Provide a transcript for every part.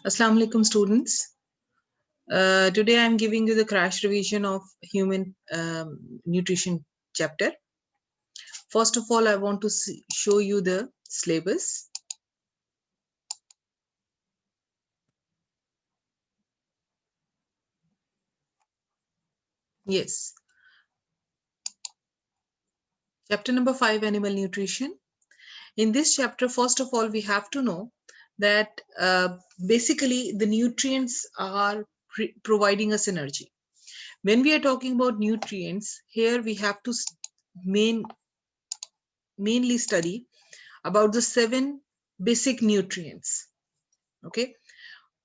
Assalamu alaikum students. Today I am giving you the crash revision of human nutrition chapter. First of all, I want to show you the syllabus. Yes, chapter number 5, animal nutrition. In this chapter, first of all, we have to know that basically the nutrients are providing us energy. When we are talking about nutrients, here we have to mainly study about the 7 basic nutrients. Okay,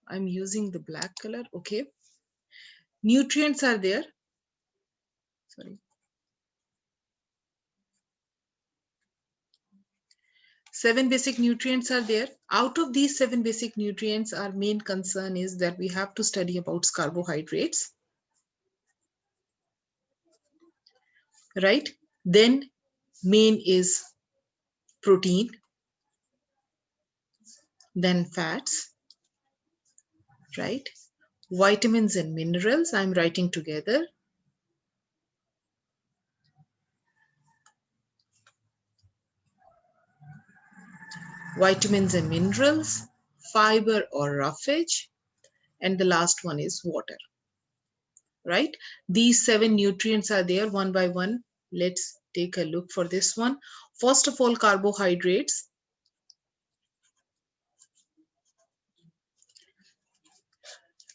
I'm using the black color. Okay, nutrients are there. Sorry. 7 basic nutrients are there. Out of these 7 basic nutrients, our main concern is that we have to study about carbohydrates, right? Then main is protein, then fats, right? Vitamins and minerals, I'm writing together. Vitamins and minerals, fiber or roughage, and the last one is water, right? These 7 nutrients are there one by one. Let's take a look for this one. First of all, carbohydrates.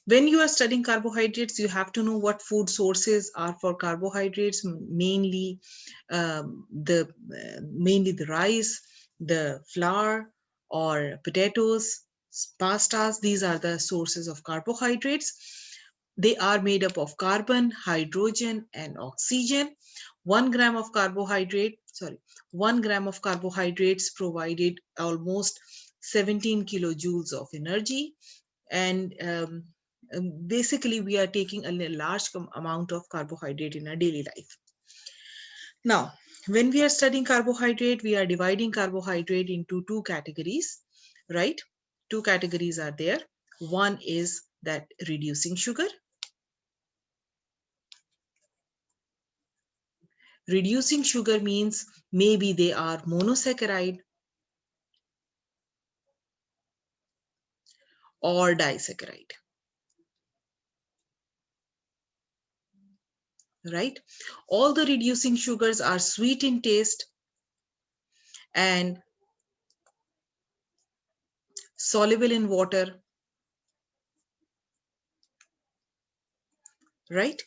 When you are studying carbohydrates, you have to know what food sources are for carbohydrates, mainly mainly the rice, the flour, or potatoes, pastas. These are the sources of carbohydrates. They are made up of carbon, hydrogen, and oxygen. 1 gram of carbohydrates provided almost 17 kilojoules of energy. And basically, we are taking a large amount of carbohydrate in our daily life. Now, when we are studying carbohydrate, we are dividing carbohydrate into 2 categories, right? 2 categories are there. One is that reducing sugar. Reducing sugar means maybe they are monosaccharide or disaccharide, right? All the reducing sugars are sweet in taste and soluble in water, right?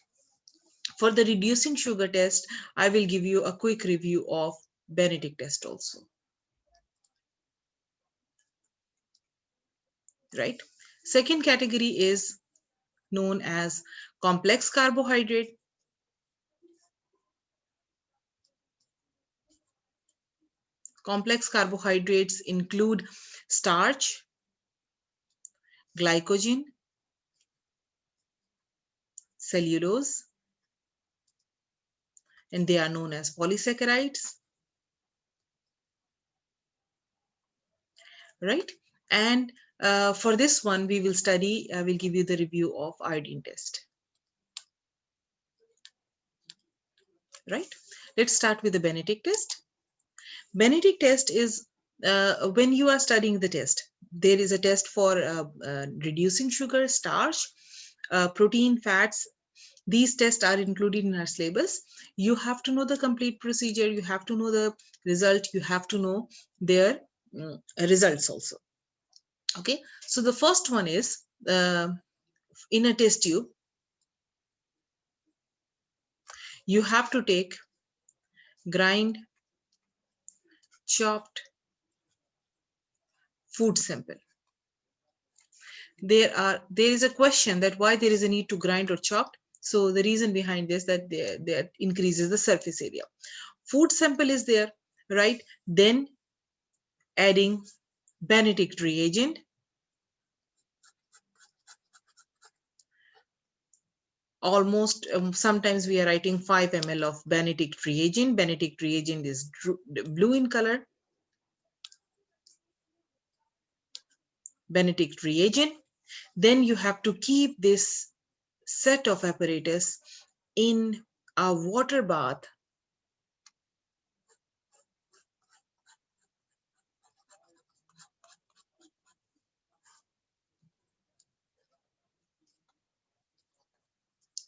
For the reducing sugar test, I will give you a quick review of Benedict test also, right? Second category is known as complex carbohydrate. Complex carbohydrates include starch, glycogen, cellulose, and they are known as polysaccharides, right? And for this one, we will study, I will give you the review of iodine test, right? Let's start with the Benedict test. Benedict test is when you are studying the test, there is a test for reducing sugar, starch, protein, fats. These tests are included in our syllabus. You have to know the complete procedure. You have to know the result. You have to know their results also. Okay. So the first one is in a test tube, you have to take grind, chopped food sample. There is a question that why there is a need to grind or chop. So the reason behind this that that increases the surface area. Food sample is there, right? Then adding Benedict reagent, almost sometimes we are writing 5 ml of Benedict reagent. Benedict reagent is blue in color. Benedict reagent, then you have to keep this set of apparatus in a water bath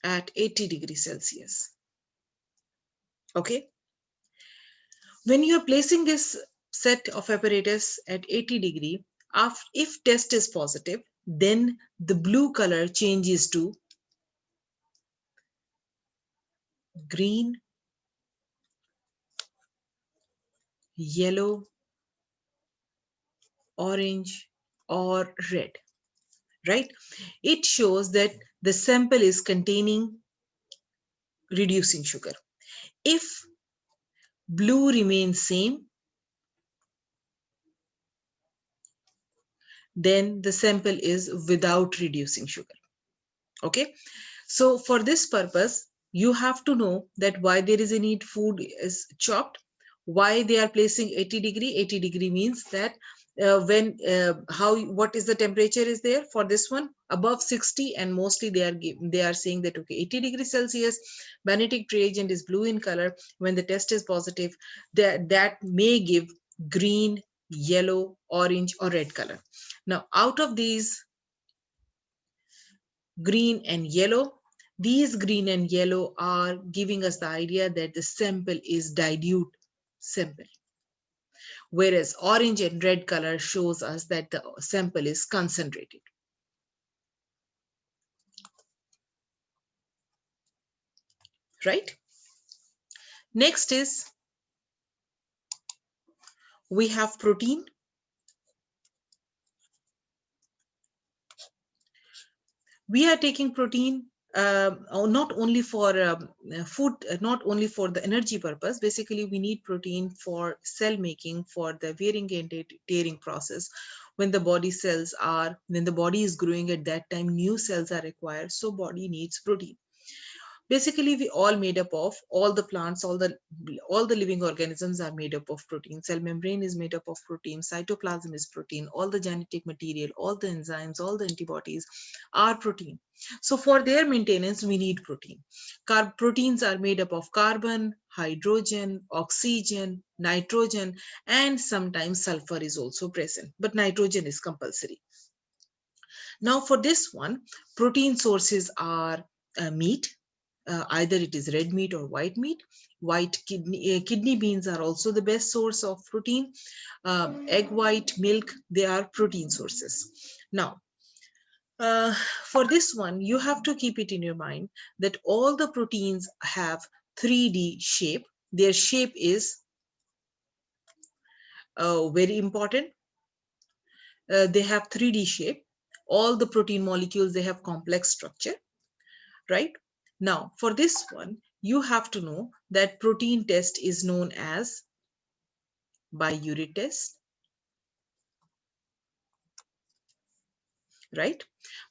at 80 degrees Celsius. Okay. When you are placing this set of apparatus at 80 degree, if test is positive, then the blue color changes to green, yellow, orange, or red, right? It shows that the sample is containing reducing sugar. If blue remains same, then the sample is without reducing sugar. Okay. So for this purpose, you have to know that why there is a need food is chopped, why they are placing 80 degree. 80 degree means that what is the temperature is there for this one above 60, and mostly they are saying that okay, 80 degrees Celsius, magnetic reagent is blue in color. When the test is positive, that may give green, yellow, orange, or red color. Now out of these green and yellow, these green and yellow are giving us the idea that the sample is dilute sample, whereas orange and red color shows us that the sample is concentrated. Right? Next is we have protein. We are taking protein not only for food, not only for the energy purpose. Basically, we need protein for cell making, for the wearing and tearing process. When the when the body is growing, at that time new cells are required, so body needs protein. Basically, we all made up of all the plants, all the living organisms are made up of protein. Cell membrane is made up of protein, cytoplasm is protein, all the genetic material, all the enzymes, all the antibodies are protein. So for their maintenance we need protein. Proteins are made up of carbon, hydrogen, oxygen, nitrogen, and sometimes sulfur is also present, but nitrogen is compulsory. Now for this one, protein sources are meat, either it is red meat or white meat. Kidney beans are also the best source of protein. Egg white, milk, they are protein sources. Now, for this one, you have to keep it in your mind that all the proteins have 3D shape. Their shape is very important. They have 3D shape. All the protein molecules, they have complex structure, right? Now, for this one, you have to know that protein test is known as biuret test, right?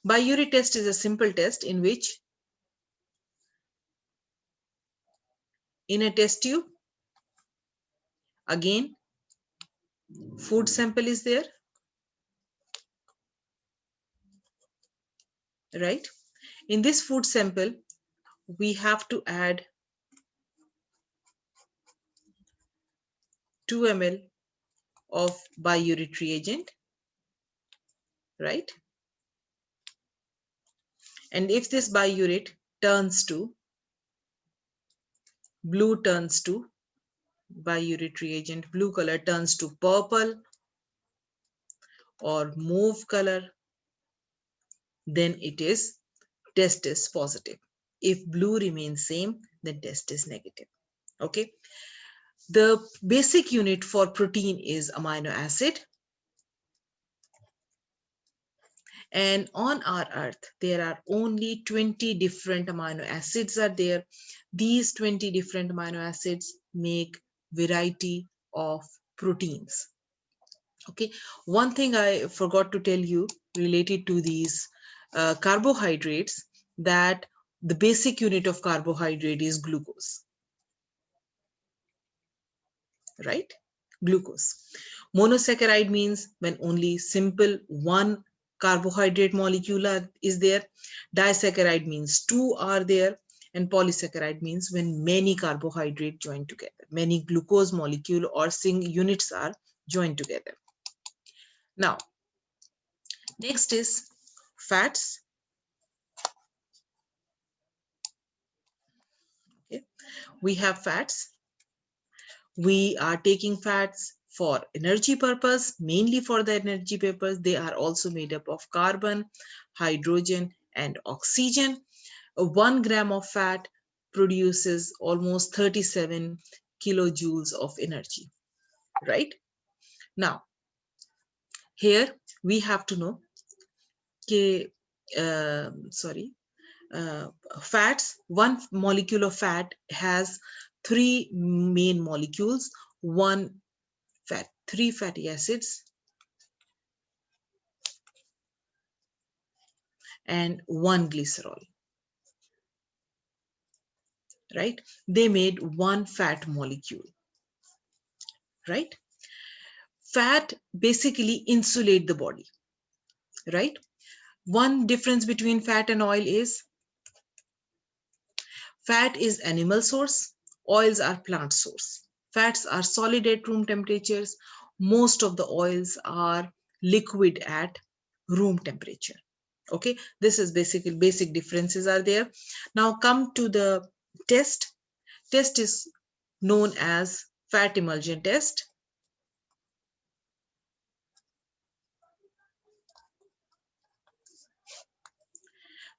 Biuret test is a simple test in which in a test tube, again, food sample is there, right? In this food sample, we have to add 2 ml of biuret reagent, right? And if this biuret turns to blue, turns to biuret reagent, blue color turns to purple or mauve color, then it is test is positive. If blue remains same, then test is negative. Okay. The basic unit for protein is amino acid. And on our earth, there are only 20 different amino acids are there. These 20 different amino acids make variety of proteins. Okay. One thing I forgot to tell you related to these carbohydrates, that the basic unit of carbohydrate is glucose, right? Glucose. Monosaccharide means when only simple one carbohydrate molecule is there. Disaccharide means two are there. And polysaccharide means when many carbohydrate join together, many glucose molecule or units are joined together. Now, next is fats. Okay. We have fats. We are taking fats for energy purpose, mainly for the energy purpose. They are also made up of carbon, hydrogen, and oxygen. 1 gram of fat produces almost 37 kilojoules of energy, right? Now, here we have to know, sorry, fats, one molecule of fat has three main molecules, three fatty acids and one glycerol, right? They made one fat molecule, right? Fat basically insulate the body, right? One difference between fat and oil is fat is animal source, oils are plant source. Fats are solid at room temperatures. Most of the oils are liquid at room temperature. Okay, this is basically basic differences are there. Now come to the test. Test is known as fat emulsion test.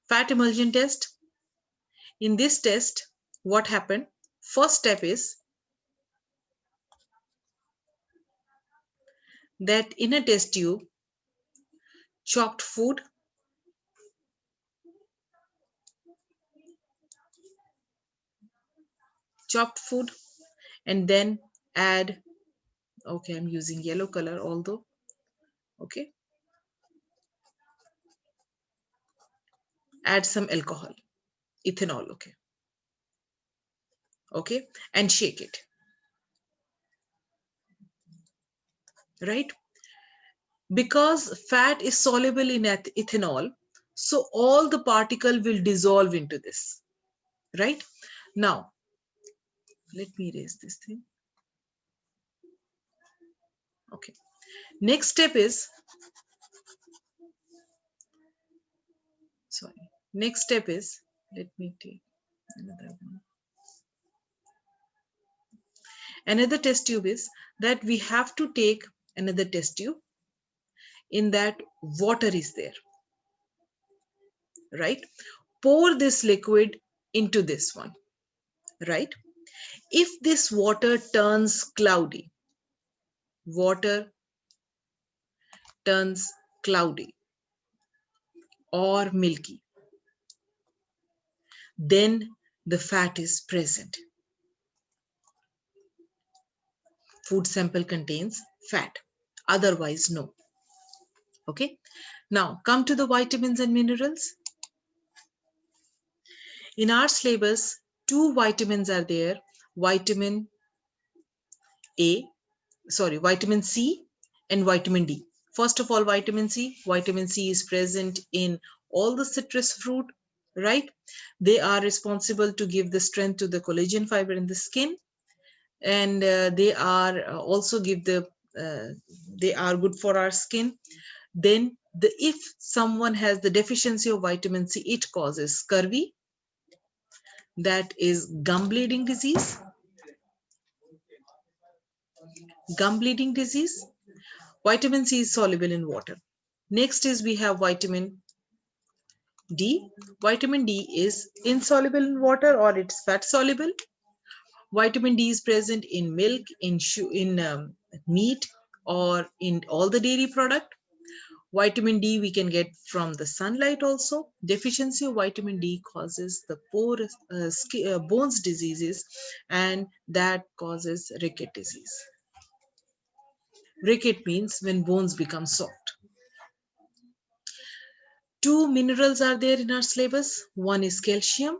Fat emulsion test. In this test, what happened? First step is that in a test tube, chopped food, and then add, okay, I'm using yellow color although, okay, add some alcohol, ethanol, okay, and shake it, right? Because fat is soluble in ethanol, so all the particle will dissolve into this, right? Now, let me erase this thing. Okay. Next step is, sorry, next step is, let me take another one. Another test tube is that we have to take another test tube in that water is there, right? Pour this liquid into this one, right? If this water turns cloudy, water turns cloudy or milky, then the fat is present. Food sample contains fat, otherwise no. Okay. Now come to the vitamins and minerals. In our syllabus, two vitamins are there, vitamin vitamin C and vitamin D. First of all, vitamin C. Vitamin C is present in all the citrus fruit, right? They are responsible to give the strength to the collagen fiber in the skin, and they are also give they are good for our skin. Then if someone has the deficiency of vitamin C, it causes scurvy, that is gum bleeding disease. Vitamin C is soluble in water. Next is we have vitamin D. Vitamin D is insoluble in water or it's fat soluble. Vitamin D is present in milk, in meat, or in all the dairy product. Vitamin D we can get from the sunlight also. Deficiency of vitamin D causes the poor bones diseases, and that causes ricket disease. Ricket means when bones become soft. Two minerals are there in our syllabus. One is calcium.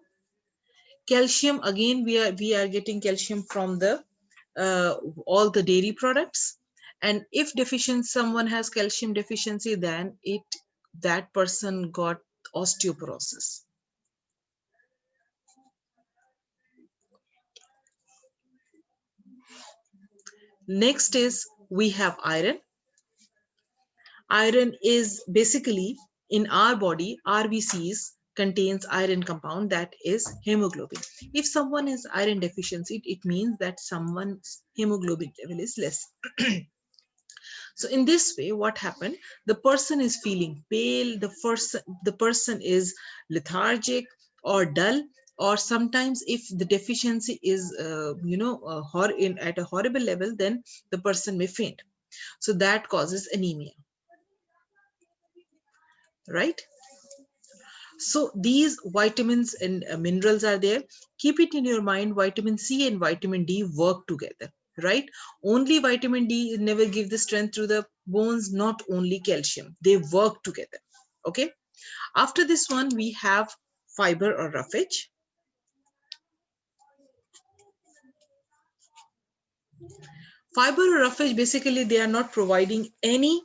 Calcium, again, we are getting calcium from the all the dairy products. And if someone has calcium deficiency, then it that person got osteoporosis. Next is we have iron. Iron is basically in our body, RBCs contains iron compound, that is hemoglobin. If someone has iron deficiency, it means that someone's hemoglobin level is less. So in this way, what happened? The person is feeling pale, the person is lethargic or dull, or sometimes if the deficiency is at a horrible level, then the person may faint. So that causes anemia, right? So these vitamins and minerals are there. Keep it in your mind, vitamin C and vitamin D work together, right? Only vitamin D never give the strength to the bones, not only calcium. They work together, okay? After this one, we have fiber or roughage. Fiber or roughage, basically, they are not providing any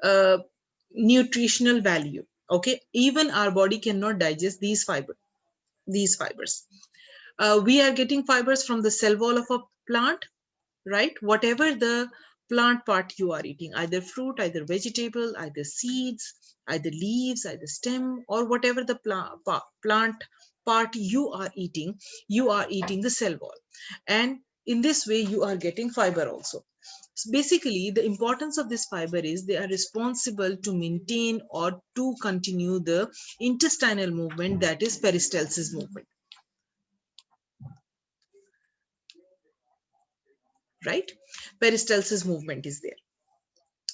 uh, nutritional value, okay? Even our body cannot digest these fibers. We are getting fibers from the cell wall of a plant, right? Whatever the plant part you are eating, either fruit, either vegetable, either seeds, either leaves, either stem, or whatever the plant part you are eating the cell wall. And in this way, you are getting fiber also. So basically, the importance of this fiber is they are responsible to maintain or to continue the intestinal movement, that is peristalsis movement, right? Peristalsis movement is there.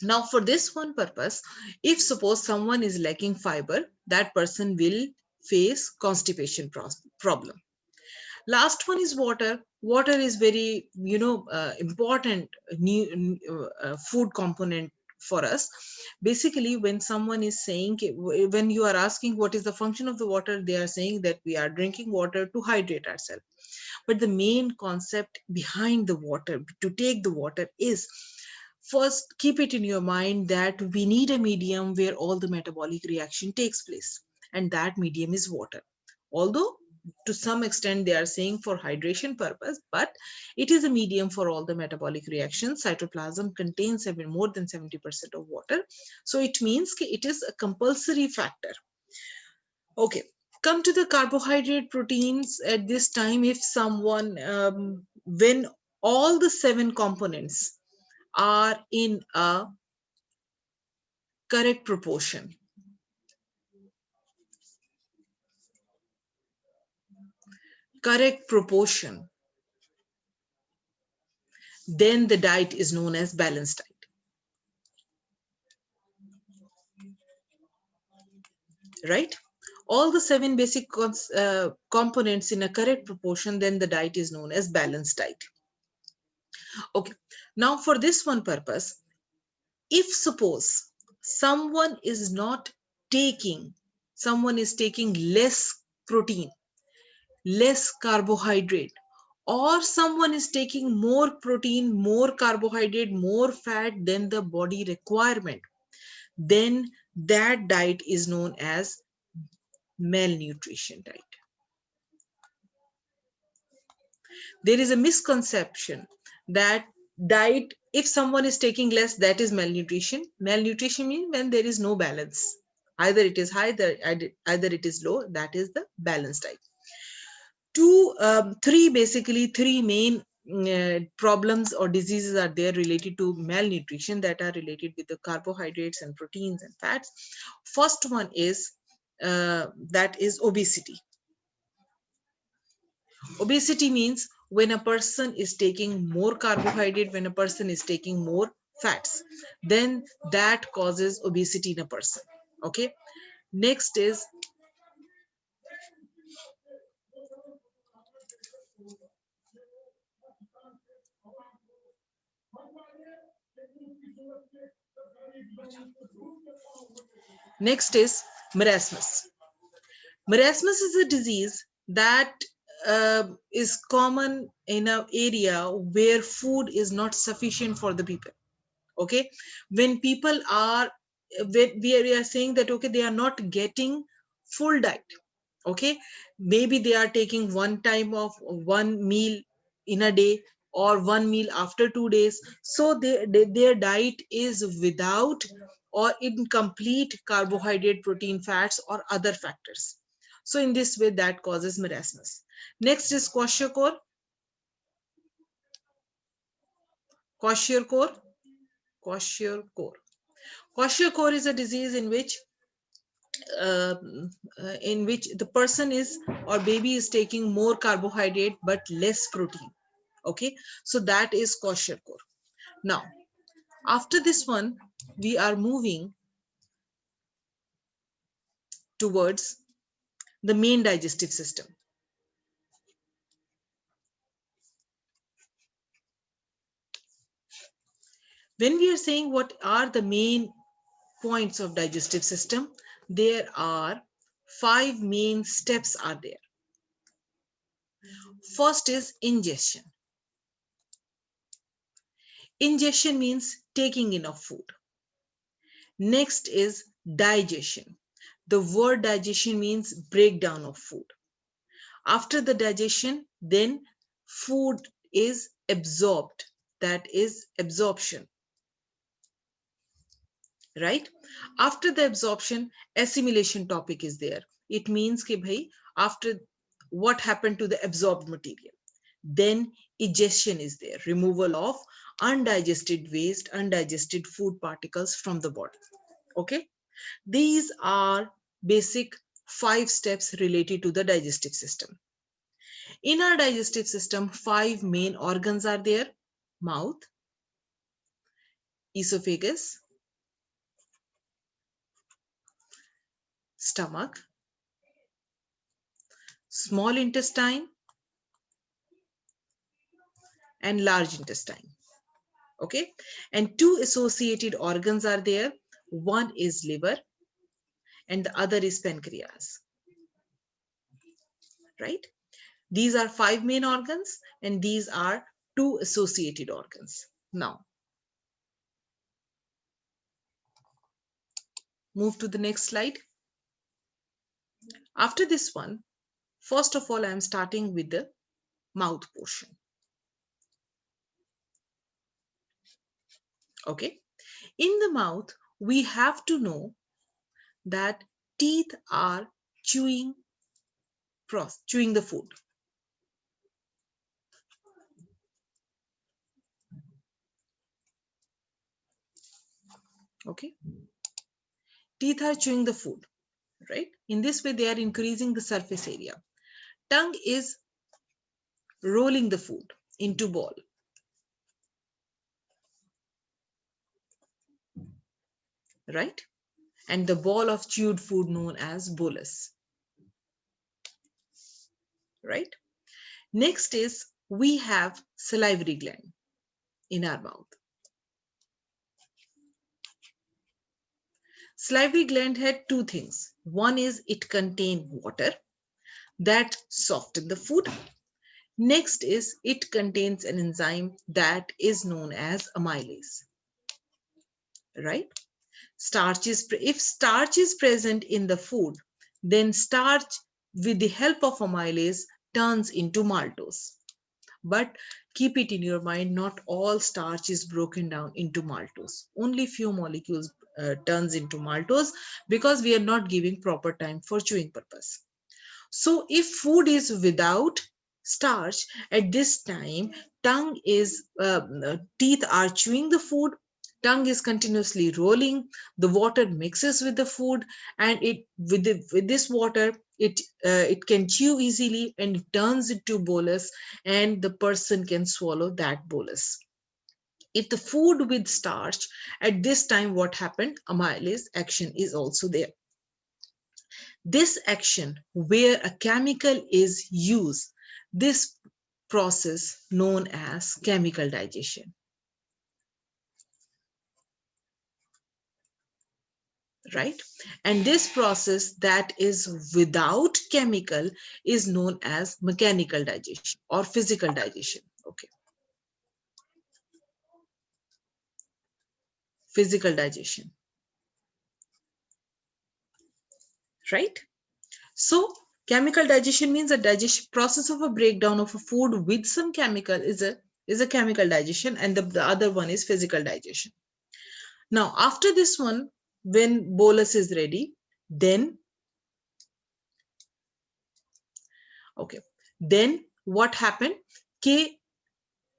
Now, for this one purpose, if suppose someone is lacking fiber, that person will face constipation problem. Last one is water. Water is very, important new food component for us. Basically, when someone is saying, when you are asking what is the function of the water, they are saying that we are drinking water to hydrate ourselves. But the main concept behind the water, to take the water, is first keep it in your mind that we need a medium where all the metabolic reaction takes place, and that medium is water. Although to some extent they are saying for hydration purpose, but it is a medium for all the metabolic reactions. Cytoplasm contains more than 70% of water, so it means it is a compulsory factor. Okay, come to the carbohydrate proteins. At this time, if someone when all the 7 components are in a correct proportion, correct proportion, then the diet is known as balanced diet, right? All the 7 basic components in a correct proportion, then the diet is known as balanced diet. Okay, now for this one purpose, if suppose someone is not taking, someone is taking less protein, less carbohydrate, or someone is taking more protein, more carbohydrate, more fat than the body requirement, then that diet is known as malnutrition diet. There is a misconception that diet, if someone is taking less, that is malnutrition. Malnutrition means when there is no balance, either it is high, either it is low, that is the balanced diet. Three main problems or diseases are there related to malnutrition, that are related with the carbohydrates and proteins and fats. First one is that is obesity. Obesity means when a person is taking more carbohydrate, when a person is taking more fats, then that causes obesity in a person. Okay. Next is marasmus. Marasmus is a disease that is common in an area where food is not sufficient for the people. Okay, when people are we are saying that, okay, they are not getting full diet. Okay, maybe they are taking one time of one meal in a day or one meal after 2 days, so their diet is without or incomplete carbohydrate, protein, fats, or other factors. So in this way, that causes marasmus. Next is kwashiorkor. Kwashiorkor. Kwashiorkor. Kwashiorkor is a disease uh, in which the person is or baby is taking more carbohydrate but less protein. Okay, so that is kwashiorkor. Now, after this one, we are moving towards the main digestive system. When we are saying what are the main points of digestive system, there are 5 main steps are there. First is ingestion. Ingestion means taking enough food. Next is digestion. The word digestion means breakdown of food. After the digestion, then food is absorbed. That is absorption, right? After the absorption, assimilation topic is there. It means कि भाई, after what happened to the absorbed material. Then egestion is there, removal of undigested waste, undigested food particles from the body. Okay, these are basic 5 steps related to the digestive system. In our digestive system, 5 main organs are there: mouth, esophagus, stomach, small intestine, and large intestine. Okay, and 2 associated organs are there. One is liver and the other is pancreas, right? These are 5 main organs and these are 2 associated organs. Now, move to the next slide. After this one, first of all, I am starting with the mouth portion. Okay, in the mouth, we have to know that teeth are chewing the food. Okay, teeth are chewing the food, right? In this way, they are increasing the surface area. Tongue is rolling the food into ball, right? And the ball of chewed food known as bolus, right? Next is we have salivary gland in our mouth. Salivary gland had 2 things. One is it contained water that soften the food. Next is it contains an enzyme that is known as amylase, right? If starch is present in the food, then starch with the help of amylase turns into maltose. But keep it in your mind, not all starch is broken down into maltose. Only few molecules turns into maltose because we are not giving proper time for chewing purpose. So if food is without starch, at this time, teeth are chewing the food, tongue is continuously rolling, the water mixes with the food, and with this water, it can chew easily and it turns into bolus, and the person can swallow that bolus. If the food with starch, at this time, what happened? Amylase action is also there. This action, where a chemical is used, this process known as chemical digestion, right? And this process that is without chemical is known as mechanical digestion or physical digestion. Okay, physical digestion. right? So chemical digestion means a digestion process of a breakdown of a food with some chemical is a chemical digestion, and the other one is physical digestion. Now after this one, when bolus is ready, then okay, then what happened?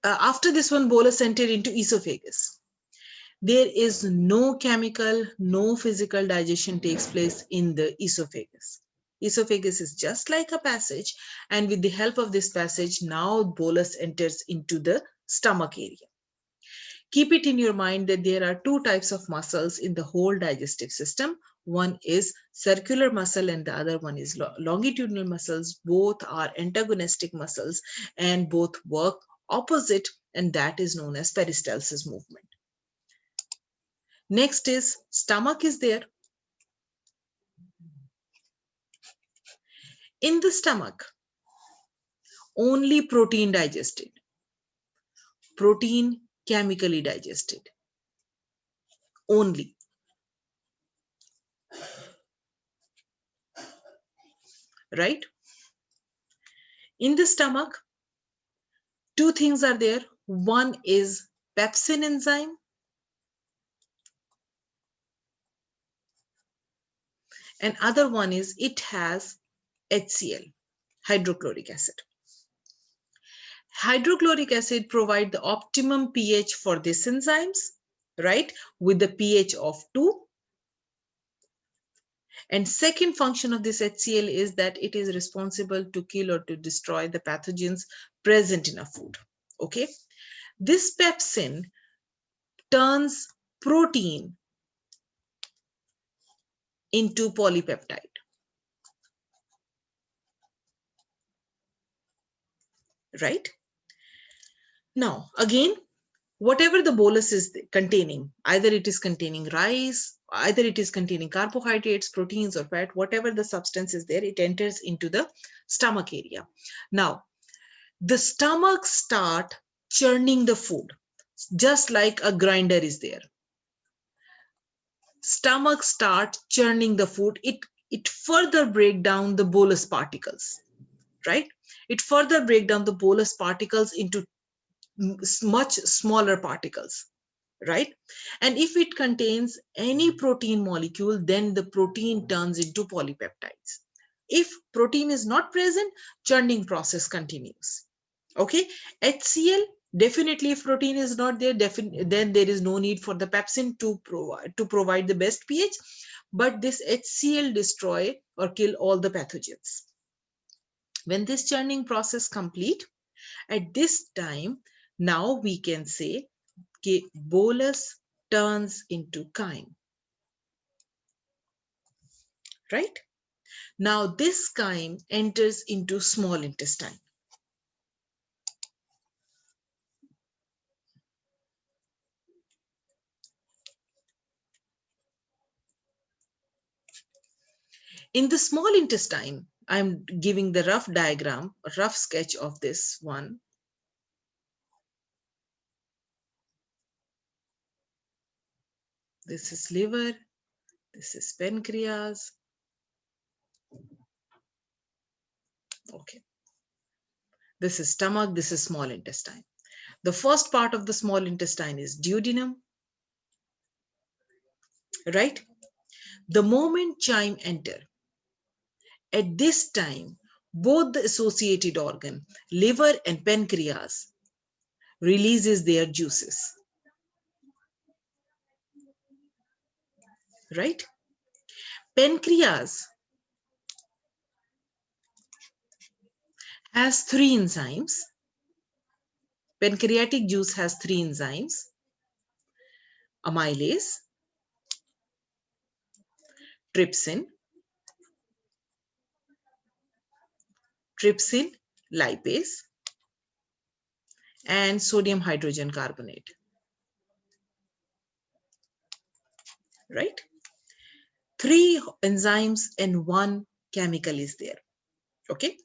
After this one, bolus entered into esophagus. There is no chemical, no physical digestion takes place in the esophagus. Esophagus is just like a passage, and with the help of this passage, now bolus enters into the stomach area. Keep it in your mind that there are two types of muscles in the whole digestive system. One is circular muscle and the other one is longitudinal muscles. Both are antagonistic muscles and both work opposite, and that is known as peristalsis movement. Next is stomach is there. In the stomach, only protein digested. Protein chemically digested. Only. Right? In the stomach, two things are there. One is pepsin enzyme, and other one is it has HCl, hydrochloric acid. Hydrochloric acid provide the optimum pH for these enzymes, right, with the pH of 2. And second function of this HCl is that it is responsible to kill or to destroy the pathogens present in a food. Okay, this pepsin turns protein into polypeptide. Right? Now, again, whatever the bolus is containing, either it is containing rice, either it is containing carbohydrates, proteins, or fat, whatever the substance is there, it enters into the stomach area. Now, the stomach start churning the food, just like a grinder is there. Stomach start churning the food. It further break down the bolus particles, right? It further break down the bolus particles into much smaller particles, right? And if it contains any protein molecule, then the protein turns into polypeptides. If protein is not present, churning process continues. Okay, HCl, definitely if protein is not there, then there is no need for the pepsin to provide the best pH, but this HCl destroy or kill all the pathogens. When this churning process complete, at this time, now we can say bolus turns into chyme, right? Now this chyme enters into small intestine. In the small intestine, I'm giving the rough diagram, a rough sketch of this one. This is liver, this is pancreas. Okay. This is stomach, this is small intestine. The first part of the small intestine is duodenum, right? The moment chyme enter, at this time, both the associated organ, liver and pancreas, releases their juices, right? Pancreas has 3 enzymes. Pancreatic juice has 3 enzymes: amylase, trypsin, lipase, and sodium hydrogen carbonate, right? 3 enzymes and 1 chemical is there. Okay,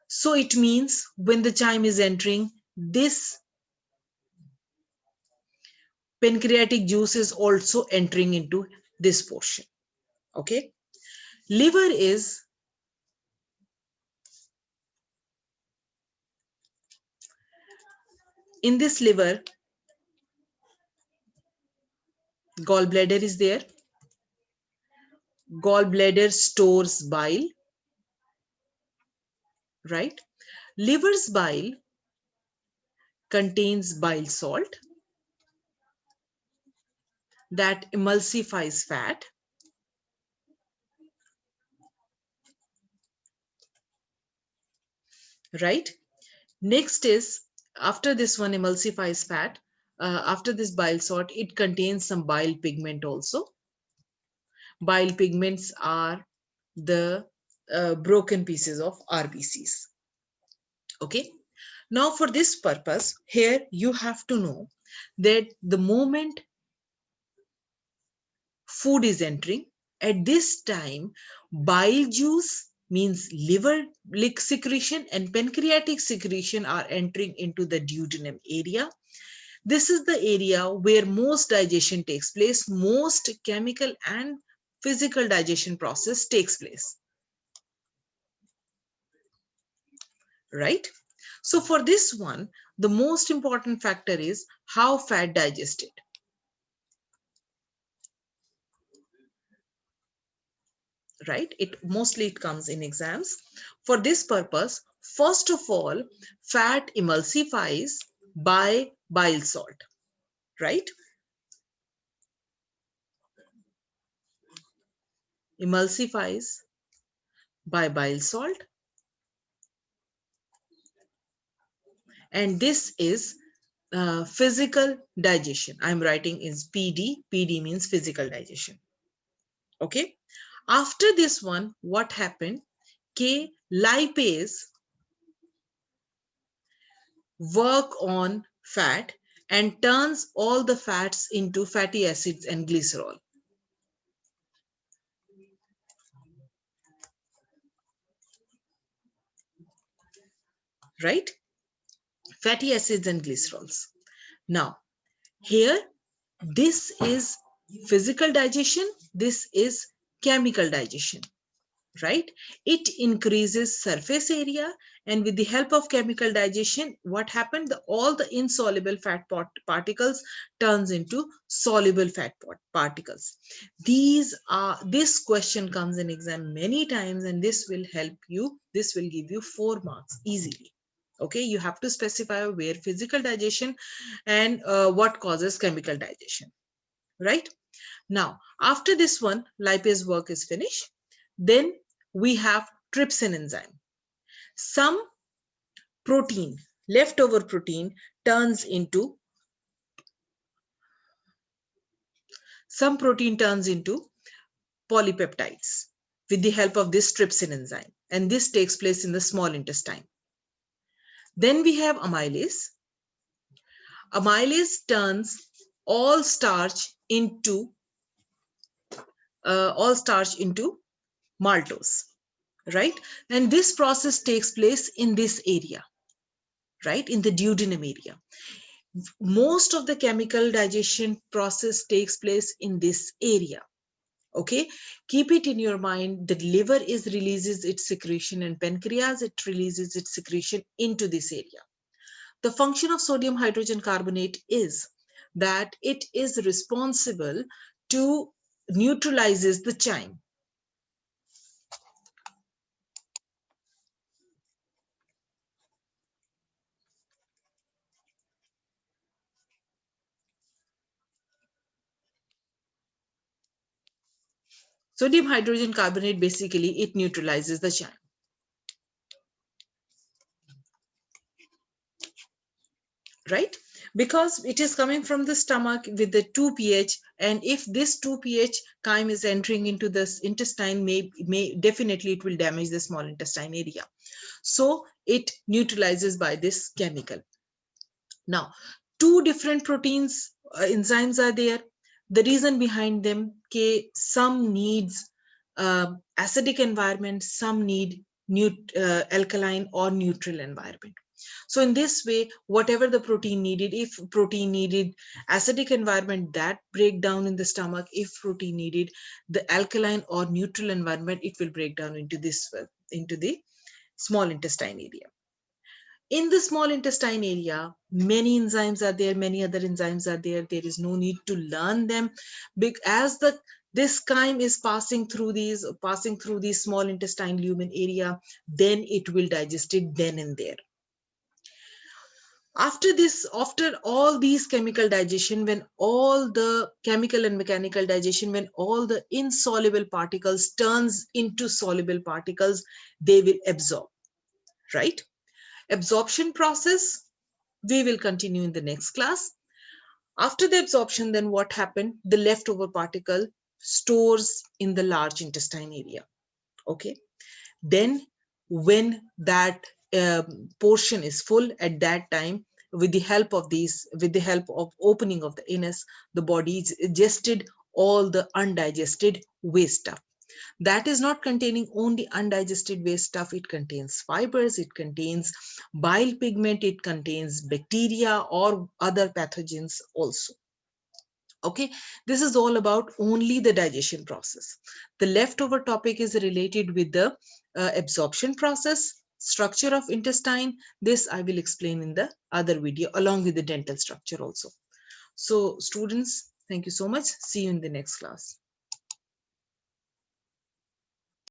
so it means when the chyme is entering, this pancreatic juice is also entering into this portion. Okay, Liver is in this liver, gallbladder is there. Gallbladder stores bile, right? Liver's bile contains bile salt that emulsifies fat, right? Next is, after this one emulsifies fat, after this bile salt, it contains some bile pigment also. Bile pigments are the broken pieces of RBCs. Okay. Now for this purpose, here you have to know that the moment food is entering, at this time, bile juice means liver secretion and pancreatic secretion are entering into the duodenum area. This is the area where most digestion takes place, most chemical and physical digestion process takes place, right? So for this one, the most important factor is how fat digested, right? It comes in exams. For this purpose, first of all, fat emulsifies by bile salt, right? Emulsifies by bile salt, and this is physical digestion. I'm writing is PD. PD means physical digestion. Okay. After this one, what happened? K lipase work on fat and turns all the fats into fatty acids and glycerol. Right? Fatty acids and glycerols. Now, here, this is physical digestion. This is chemical digestion. Right? It increases surface area, and with the help of chemical digestion, what happened? All the insoluble fat particles turns into soluble fat particles. This question comes in exam many times, and this will help you. This will give you 4 marks easily. Okay, you have to specify where physical digestion and what causes chemical digestion. Right? Now, after this one, lipase work is finished. Then we have trypsin enzyme. Some protein, leftover protein, turns into polypeptides with the help of this trypsin enzyme, and this takes place in the small intestine. Then we have amylase. Amylase turns all starch into maltose, right? And this process takes place in this area, right, in the duodenum area. Most of the chemical digestion process takes place in this area. Okay, keep it in your mind that liver releases its secretion, and pancreas, it releases its secretion into this area. The function of sodium hydrogen carbonate is that it is responsible to neutralizes the chyme. Sodium hydrogen carbonate, basically it neutralizes the chyme, right? Because it is coming from the stomach with the 2 pH, and if this 2 pH chyme is entering into this intestine, may definitely it will damage the small intestine area. So it neutralizes by this chemical. Now, 2 different proteins, enzymes are there. The reason behind them, some needs acidic environment, some need alkaline or neutral environment. So in this way, whatever the protein needed, if protein needed acidic environment, that break down in the stomach. If protein needed the alkaline or neutral environment, it will break down into this into the small intestine area. In the small intestine area, many enzymes are there, many other enzymes are there. There is no need to learn them. As this chyme is passing through these small intestine lumen area, then it will digest it then and there. After all these chemical digestion, when all the chemical and mechanical digestion, when all the insoluble particles turns into soluble particles, they will absorb, right? Absorption process, we will continue in the next class. After the absorption, then what happened? The leftover particle stores in the large intestine area. Okay. Then when that portion is full, at that time, with the help of opening of the anus, the body digested all the undigested waste stuff. That is not containing only undigested waste stuff. It contains fibers, it contains bile pigment, it contains bacteria or other pathogens also. Okay, this is all about only the digestion process. The leftover topic is related with the absorption process, structure of intestine. This I will explain in the other video along with the dental structure also. So students, thank you so much. See you in the next class.